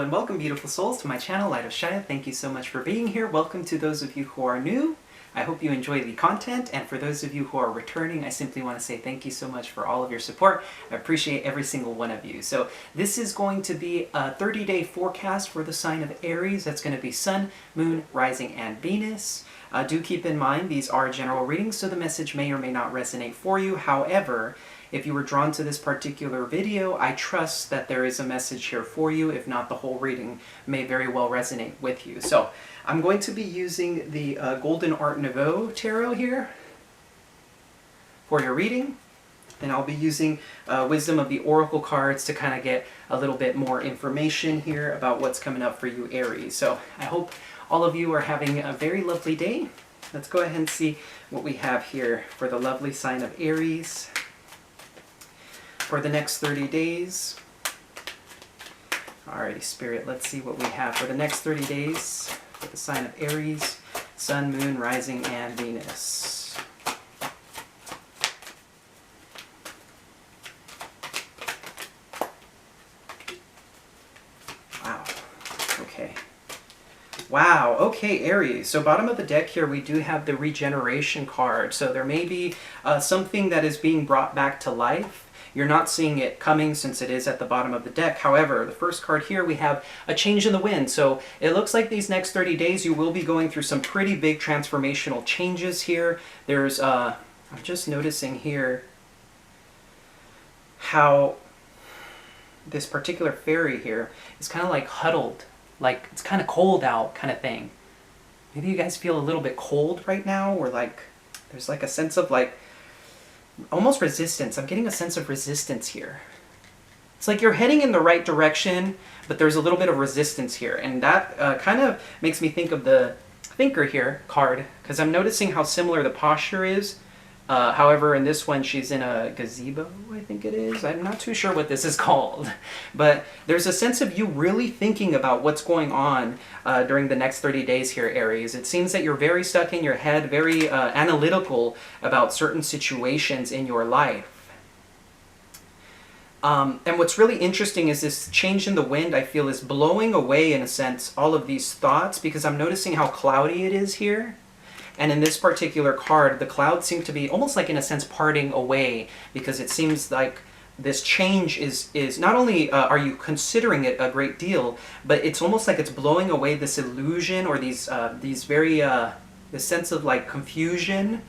and welcome, beautiful souls, to my channel, Light of Shaya. Thank you so much for being here. Welcome to those of you who are new. I hope you enjoy the content, and for those of you who are returning, I simply want to say thank you so much for all of your support. I appreciate every single one of you. So this is going to be a 30-day forecast for the sign of Aries. That's going to be Sun, Moon, Rising, and Venus. Do keep in mind these are general readings, so the message may or may not resonate for you. However, if you were drawn to this particular video, I trust that there is a message here for you. If not, the whole reading may very well resonate with you. So I'm going to be using the Golden Art Nouveau Tarot here for your reading. And I'll be using Wisdom of the Oracle cards to kind of get a little bit more information here about what's coming up for you, Aries. So I hope all of you are having a very lovely day. Let's go ahead and see what we have here for the lovely sign of Aries for the next 30 days. Alrighty, Spirit, let's see what we have for the next 30 days for the sign of Aries, Sun, Moon, Rising, and Venus. Wow. Okay. Wow, okay, Aries. So bottom of the deck here, we do have the regeneration card. So there may be something that is being brought back to life. You're not seeing it coming since it is at the bottom of the deck. However, the first card here, we have a change in the wind. So it looks like these next 30 days, you will be going through some pretty big transformational changes here. There's, I'm just noticing here how this particular fairy here is kind of like huddled. Like it's kind of cold out kind of thing. Maybe you guys feel a little bit cold right now, or like there's like a sense of like almost resistance. I'm getting a sense of resistance here. It's like you're heading in the right direction, but there's a little bit of resistance here. And that kind of makes me think of the Thinker here card, because I'm noticing how similar the posture is. However, in this one, she's in a gazebo, I think it is. I'm not too sure what this is called. But there's a sense of you really thinking about what's going on during the next 30 days here, Aries. It seems that you're very stuck in your head, very analytical about certain situations in your life. And what's really interesting is this change in the wind, I feel, is blowing away, in a sense, all of these thoughts, because I'm noticing how cloudy it is here. And in this particular card, the clouds seem to be almost like, in a sense, parting away, because it seems like this change is not only are you considering it a great deal, but it's almost like it's blowing away this illusion or these very this sense of like confusion.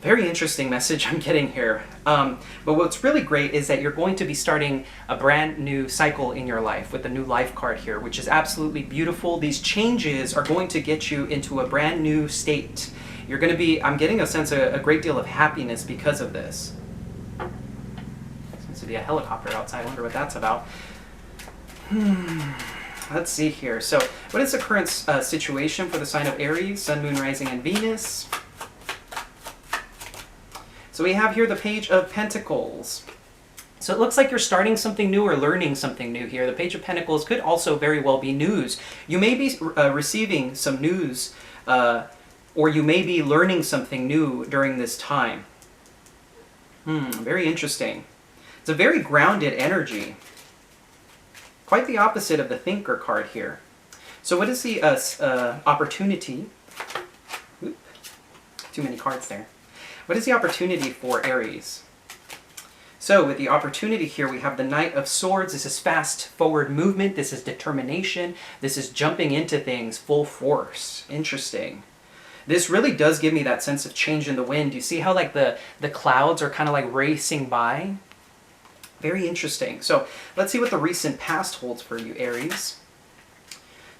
Very interesting message I'm getting here. But what's really great is that you're going to be starting a brand new cycle in your life with the new life card here, which is absolutely beautiful. These changes are going to get you into a brand new state. You're going to be, I'm getting a sense of a great deal of happiness because of this. Seems to be a helicopter outside. I wonder what that's about. Let's see here. So what is the current situation for the sign of Aries, Sun, Moon, Rising, and Venus? So we have here the Page of Pentacles. So it looks like you're starting something new or learning something new here. The Page of Pentacles could also very well be news. You may be receiving some news, or you may be learning something new during this time. Very interesting. It's a very grounded energy. Quite the opposite of the Thinker card here. So what is the opportunity? Oop, too many cards there. What is the opportunity for Aries? So with the opportunity here, we have the Knight of Swords. This is fast forward movement. This is determination. This is jumping into things full force. Interesting. This really does give me that sense of change in the wind. You see how like the clouds are kind of like racing by? Very interesting. So let's see what the recent past holds for you, Aries.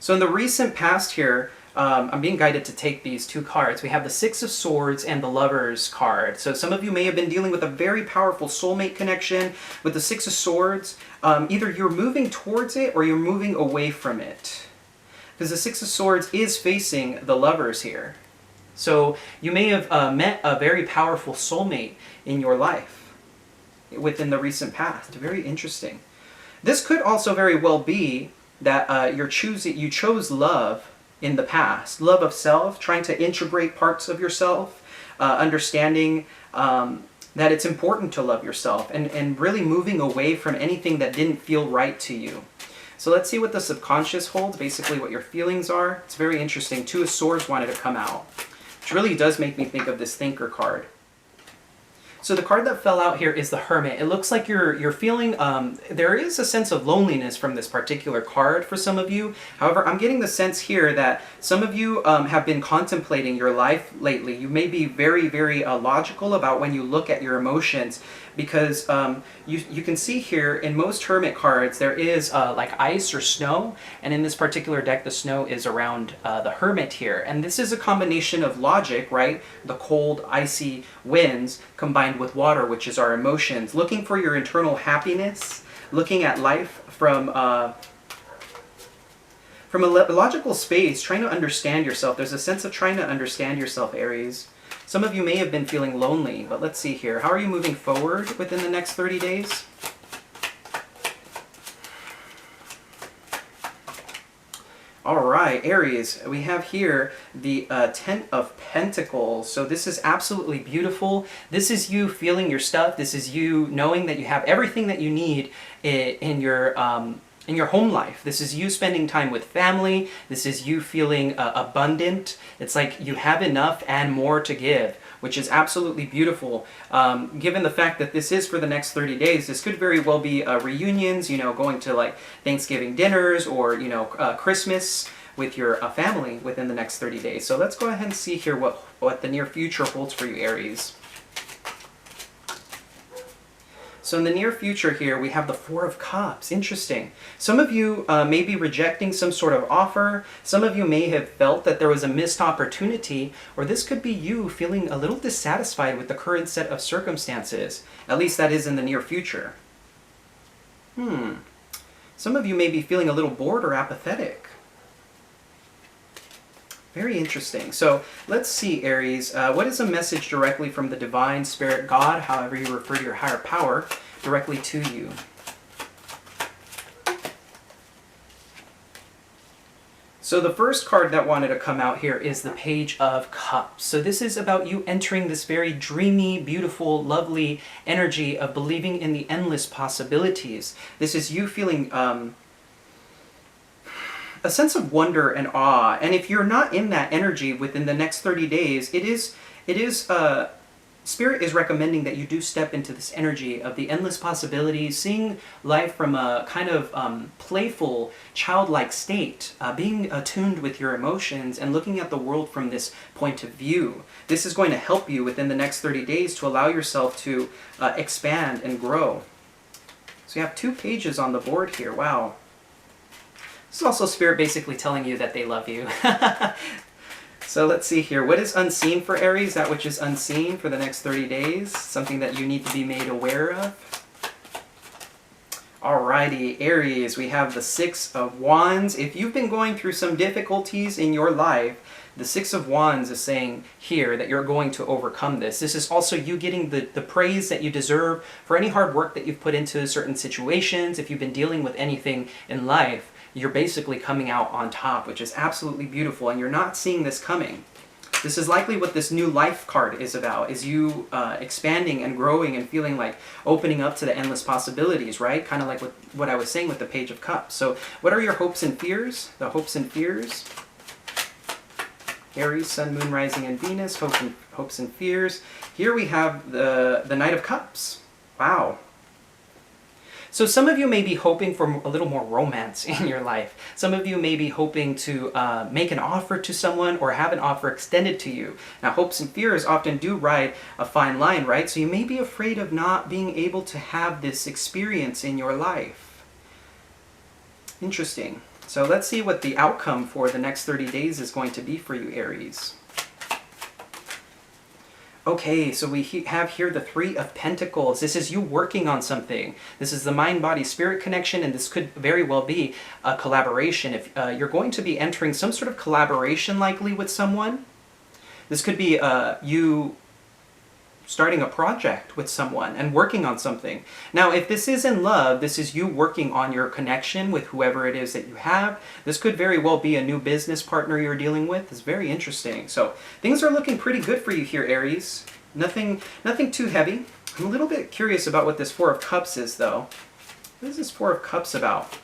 So in the recent past here, I'm being guided to take these two cards. We have the Six of Swords and the Lovers card. So some of you may have been dealing with a very powerful soulmate connection. With the Six of Swords, either you're moving towards it or you're moving away from it. Because the Six of Swords is facing the Lovers here. So you may have met a very powerful soulmate in your life within the recent past. Very interesting. This could also very well be that you chose love in the past. Love of self, trying to integrate parts of yourself, understanding that it's important to love yourself, and really moving away from anything that didn't feel right to you. So let's see what the subconscious holds, basically what your feelings are. It's very interesting. Two of Swords wanted to come out, which really does make me think of this Thinker card. So the card that fell out here is the Hermit. It looks like you're feeling, there is a sense of loneliness from this particular card for some of you. However, I'm getting the sense here that some of you have been contemplating your life lately. You may be very, very logical about when you look at your emotions, because you can see here in most Hermit cards there is like ice or snow, and in this particular deck the snow is around the Hermit here. And this is a combination of logic, right? The cold, icy winds combined with water, which is our emotions. Looking for your internal happiness, looking at life from a logical space, trying to understand yourself. There's a sense of trying to understand yourself, Aries. Some of you may have been feeling lonely, but let's see here. How are you moving forward within the next 30 days? All right, Aries, we have here the Ten of Pentacles. So this is absolutely beautiful. This is you feeling your stuff. This is you knowing that you have everything that you need in your home life. This is you spending time with family. This is you feeling abundant. It's like you have enough and more to give, which is absolutely beautiful. Given the fact that this is for the next 30 days, this could very well be reunions, you know, going to like Thanksgiving dinners or, you know, Christmas with your family within the next 30 days. So let's go ahead and see here what the near future holds for you, Aries. So in the near future here, we have the Four of Cups. Interesting. Some of you may be rejecting some sort of offer. Some of you may have felt that there was a missed opportunity, or this could be you feeling a little dissatisfied with the current set of circumstances. At least that is in the near future. Some of you may be feeling a little bored or apathetic. Very interesting. So let's see, Aries. What is a message directly from the Divine Spirit, God, however you refer to your higher power, directly to you? So the first card that wanted to come out here is the Page of Cups. So this is about you entering this very dreamy, beautiful, lovely energy of believing in the endless possibilities. This is you feeling a sense of wonder and awe. And if you're not in that energy within the next 30 days, Spirit is recommending that you do step into this energy of the endless possibilities, seeing life from a kind of playful, childlike state, being attuned with your emotions and looking at the world from this point of view. This is going to help you within the next 30 days to allow yourself to expand and grow. So you have 2 pages on the board here. Wow. This is also Spirit basically telling you that they love you. So let's see here. What is unseen for Aries? That which is unseen for the next 30 days. Something that you need to be made aware of. Alrighty, Aries, we have the Six of Wands. If you've been going through some difficulties in your life, the Six of Wands is saying here that you're going to overcome this. This is also you getting the praise that you deserve for any hard work that you've put into certain situations. If you've been dealing with anything in life, you're basically coming out on top, which is absolutely beautiful, and you're not seeing this coming. This is likely what this new life card is about, is you expanding and growing and feeling like opening up to the endless possibilities, right? Kind of like what I was saying with the Page of Cups. So what are your hopes and fears? The hopes and fears. Aries, Sun, Moon, Rising, and Venus, hopes and fears. Here we have the Knight of Cups. Wow. So some of you may be hoping for a little more romance in your life. Some of you may be hoping to make an offer to someone or have an offer extended to you. Now, hopes and fears often do ride a fine line, right? So you may be afraid of not being able to have this experience in your life. Interesting. So let's see what the outcome for the next 30 days is going to be for you, Aries. Okay, so we have here the Three of Pentacles. This is you working on something. This is the mind-body-spirit connection, and this could very well be a collaboration. If you're going to be entering some sort of collaboration likely with someone, this could be you starting a project with someone and working on something. Now, if this is in love, this is you working on your connection with whoever it is that you have. This could very well be a new business partner you're dealing with. It's very interesting. So things are looking pretty good for you here, Aries. Nothing too heavy. I'm a little bit curious about what this Four of Cups is, though. What is this Four of Cups about?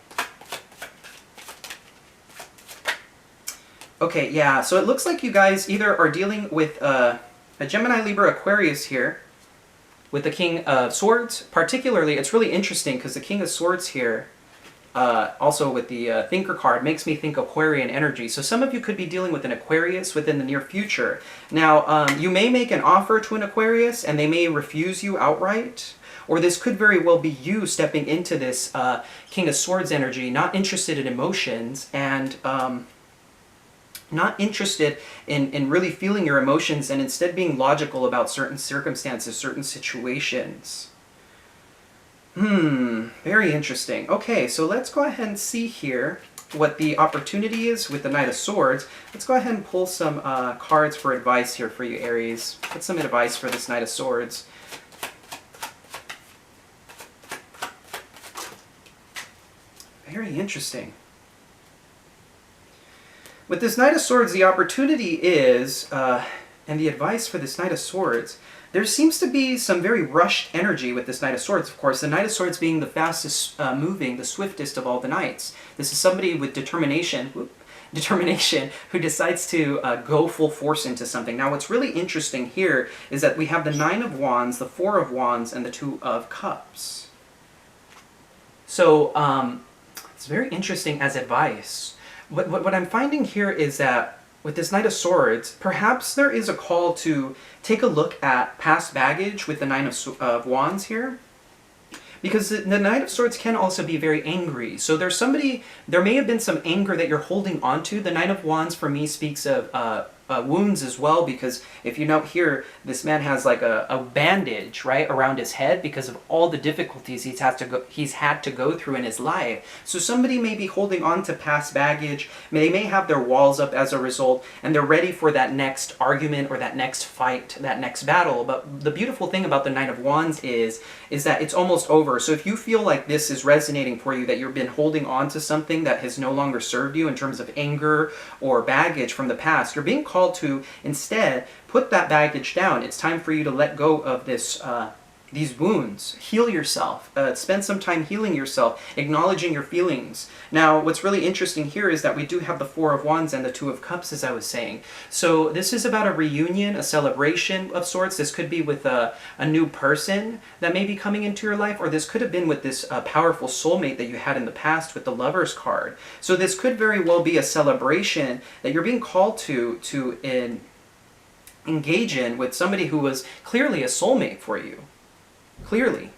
Okay, yeah, so it looks like you guys either are dealing with a Gemini, Libra, Aquarius here, with the King of Swords. Particularly, it's really interesting because the King of Swords here, also with the Thinker card, makes me think Aquarian energy. So some of you could be dealing with an Aquarius within the near future. Now, you may make an offer to an Aquarius and they may refuse you outright. Or this could very well be you stepping into this King of Swords energy, not interested in emotions and not interested in really feeling your emotions and instead being logical about certain circumstances, certain situations. Very interesting. Okay, so let's go ahead and see here what the opportunity is with the Knight of Swords. Let's go ahead and pull some cards for advice here for you, Aries. Get some advice for this Knight of Swords. Very interesting. With this Knight of Swords, the opportunity is, and the advice for this Knight of Swords, there seems to be some very rushed energy with this Knight of Swords, of course. The Knight of Swords being the fastest moving, the swiftest of all the knights. This is somebody with determination who decides to go full force into something. Now, what's really interesting here is that we have the Nine of Wands, the Four of Wands, and the Two of Cups. So, it's very interesting as advice. What I'm finding here is that with this Knight of Swords, perhaps there is a call to take a look at past baggage with the Nine of Wands here. Because the Knight of Swords can also be very angry. So there may have been some anger that you're holding on to. The Nine of Wands for me speaks of wounds as well, because if you note here, this man has like a bandage, right, around his head because of all the difficulties he's had to go through in his life. So somebody may be holding on to past baggage. They may have their walls up as a result, and they're ready for that next argument or that next fight, that next battle. But the beautiful thing about the Knight of Wands is that it's almost over. So if you feel like this is resonating for you, that you've been holding on to something that has no longer served you in terms of anger or baggage from the past, you're being called to instead put that baggage down. It's time for you to let go of this these wounds. Heal yourself. Spend some time healing yourself, acknowledging your feelings. Now, what's really interesting here is that we do have the Four of Wands and the Two of Cups, as I was saying. So this is about a reunion, a celebration of sorts. This could be with a new person that may be coming into your life, or this could have been with this powerful soulmate that you had in the past with the Lovers card. So this could very well be a celebration that you're being called to engage in with somebody who was clearly a soulmate for you. Clearly.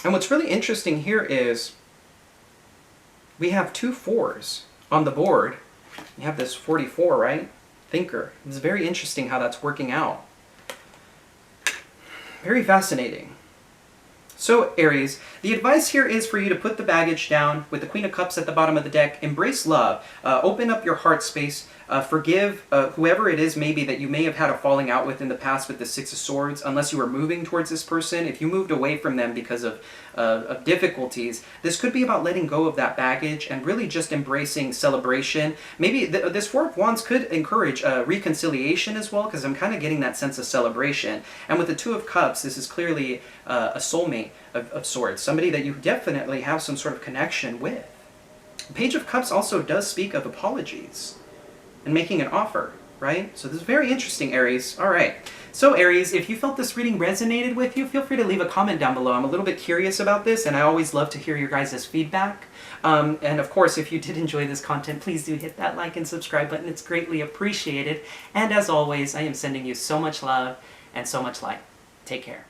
And what's really interesting here is we have two fours on the board. You have this 44, right? Thinker. It's very interesting how that's working out. Very fascinating. So, Aries, the advice here is for you to put the baggage down with the Queen of Cups at the bottom of the deck. Embrace love. Open up your heart space. Forgive whoever it is maybe that you may have had a falling out with in the past with the Six of Swords, unless you were moving towards this person. If you moved away from them because of difficulties, this could be about letting go of that baggage and really just embracing celebration. Maybe this Four of Wands could encourage reconciliation as well, because I'm kind of getting that sense of celebration. And with the Two of Cups, this is clearly a soulmate of sorts, somebody that you definitely have some sort of connection with. The Page of Cups also does speak of apologies and making an offer, right? So this is very interesting, Aries. All right. So Aries, if you felt this reading resonated with you, feel free to leave a comment down below. I'm a little bit curious about this, and I always love to hear your guys' feedback. And of course, if you did enjoy this content, please do hit that like and subscribe button. It's greatly appreciated. And as always, I am sending you so much love and so much light. Take care.